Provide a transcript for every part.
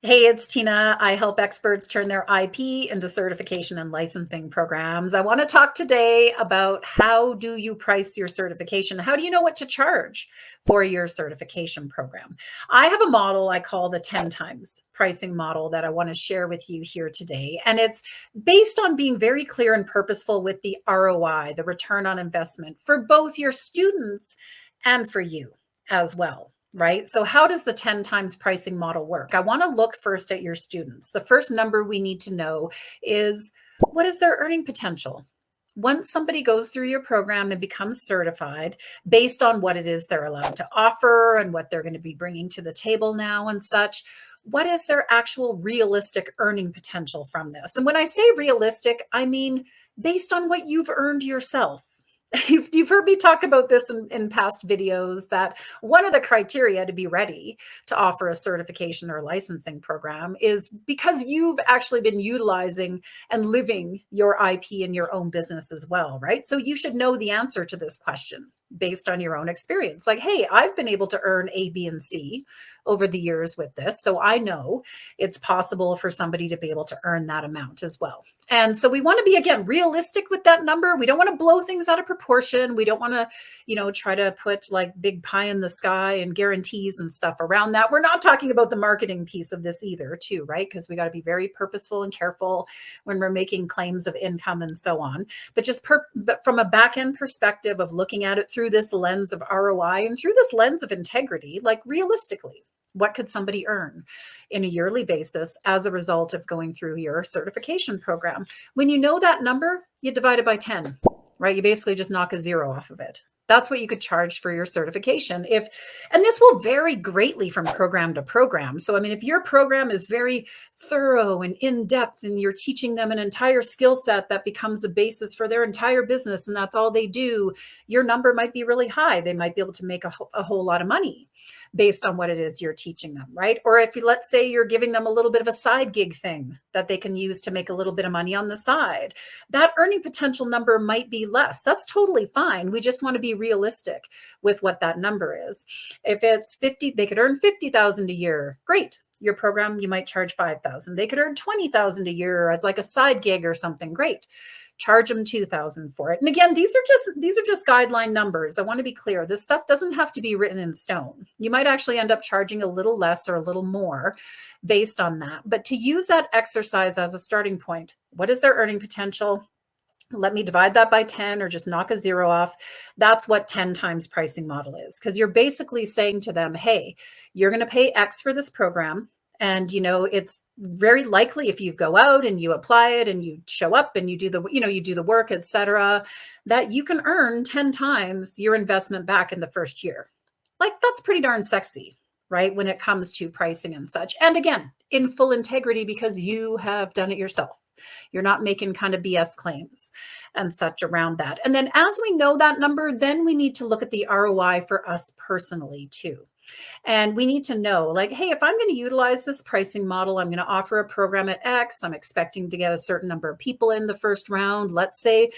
Hey, it's Tina. I help experts turn their IP into certification and licensing programs. I want to talk today about how do you price your certification? How do you know what to charge for your certification program? I have a model I call the 10 times pricing model that I want to share with you here today. And it's based on being very clear and purposeful with the ROI, the return on investment for both your students and for you as well. Right? So how does the 10 times pricing model work? I want to look first at your students. The first number we need to know is what is their earning potential? Once somebody goes through your program and becomes certified based on what it is they're allowed to offer and what they're going to be bringing to the table now and such, what is their actual realistic earning potential from this? And when I say realistic, I mean based on what you've earned yourself. You've heard me talk about this in past videos that one of the criteria to be ready to offer a certification or licensing program is because you've actually been utilizing and living your IP in your own business as well, right? So you should know the answer to this question based on your own experience. Like, hey, I've been able to earn A, B, and C over the years with this. So I know it's possible for somebody to be able to earn that amount as well. And so we want to be, again, realistic with that number. We don't want to blow things out of proportion. We don't want to, try to put like big pie in the sky and guarantees and stuff around that. We're not talking about the marketing piece of this either, too, right? Because we got to be very purposeful and careful when we're making claims of income and so on. But but from a back end perspective of looking at it through this lens of ROI and through this lens of integrity, like realistically, what could somebody earn in a yearly basis as a result of going through your certification program? When you know that number, you divide it by 10, right? You basically just knock a zero off of it. That's what you could charge for your certification. And this will vary greatly from program to program. So, I mean, if your program is very thorough and in-depth and you're teaching them an entire skill set that becomes the basis for their entire business and that's all they do, your number might be really high. They might be able to make a whole lot of money based on what it is you're teaching them, right? Or if let's say you're giving them a little bit of a side gig thing that they can use to make a little bit of money on the side, that earning potential number might be less. That's totally fine. We just want to be realistic with what that number is. If it's 50, they could earn 50,000 a year. Great. Your program, you might charge 5,000. They could earn 20,000 a year as like a side gig or something. Great. Charge them 2,000 for it. And again, these are just guideline numbers. I want to be clear. This stuff doesn't have to be written in stone. You might actually end up charging a little less or a little more based on that. But to use that exercise as a starting point, what is their earning potential? Let me divide that by 10 or just knock a zero off. That's what 10 times pricing model is. Because you're basically saying to them, hey, you're going to pay X for this program. And, it's very likely if you go out and you apply it and you show up and you do the work, et cetera, that you can earn 10 times your investment back in the first year. Like that's pretty darn sexy, right? When it comes to pricing and such. And again, in full integrity because you have done it yourself. You're not making kind of BS claims and such around that. And then as we know that number, then we need to look at the ROI for us personally too. And we need to know like, hey, if I'm going to utilize this pricing model, I'm going to offer a program at X. I'm expecting to get a certain number of people in the first round, let's say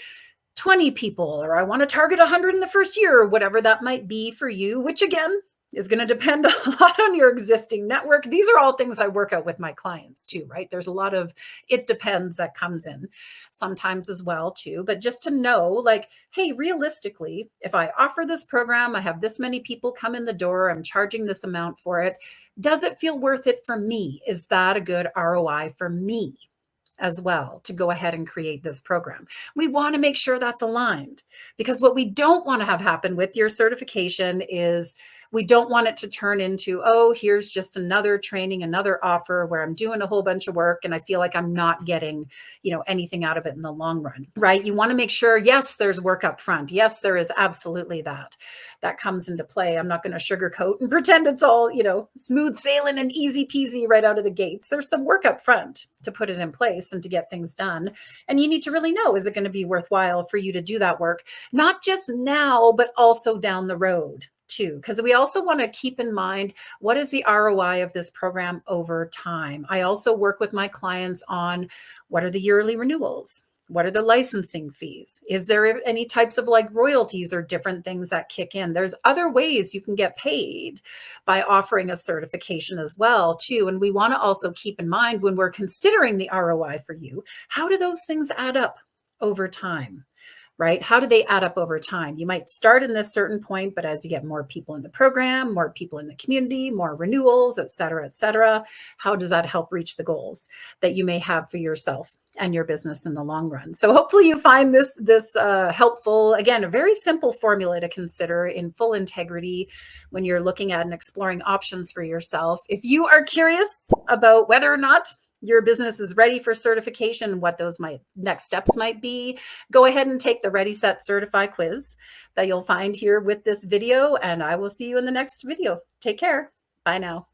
20 people, or I want to target 100 in the first year, or whatever that might be for you, which again, is going to depend a lot on your existing network. These are all things I work out with my clients too, right? There's a lot of it depends that comes in sometimes as well too. But just to know like, hey, realistically, if I offer this program, I have this many people come in the door, I'm charging this amount for it. Does it feel worth it for me? Is that a good ROI for me? As well to go ahead and create this program. We want to make sure that's aligned because what we don't want to have happen with your certification is we don't want it to turn into, oh, here's just another training, another offer where I'm doing a whole bunch of work and I feel like I'm not getting, anything out of it in the long run, right? You want to make sure, yes, there's work up front. Yes, there is absolutely that comes into play. I'm not going to sugarcoat and pretend it's all, smooth sailing and easy peasy right out of the gates. There's some work up front to put it in place and to get things done. And you need to really know, is it going to be worthwhile for you to do that work? Not just now, but also down the road too, because we also want to keep in mind, what is the ROI of this program over time? I also work with my clients on what are the yearly renewals? What are the licensing fees? Is there any types of like royalties or different things that kick in? There's other ways you can get paid by offering a certification as well, too. And we want to also keep in mind when we're considering the ROI for you, how do those things add up over time? Right? How do they add up over time? You might start in this certain point, but as you get more people in the program, more people in the community, more renewals, et cetera, how does that help reach the goals that you may have for yourself and your business in the long run? So hopefully you find this helpful. Again, a very simple formula to consider in full integrity when you're looking at and exploring options for yourself. If you are curious about whether or not your business is ready for certification, what those next steps might be, go ahead and take the Ready, Set, Certify quiz that you'll find here with this video, and I will see you in the next video. Take care. Bye now.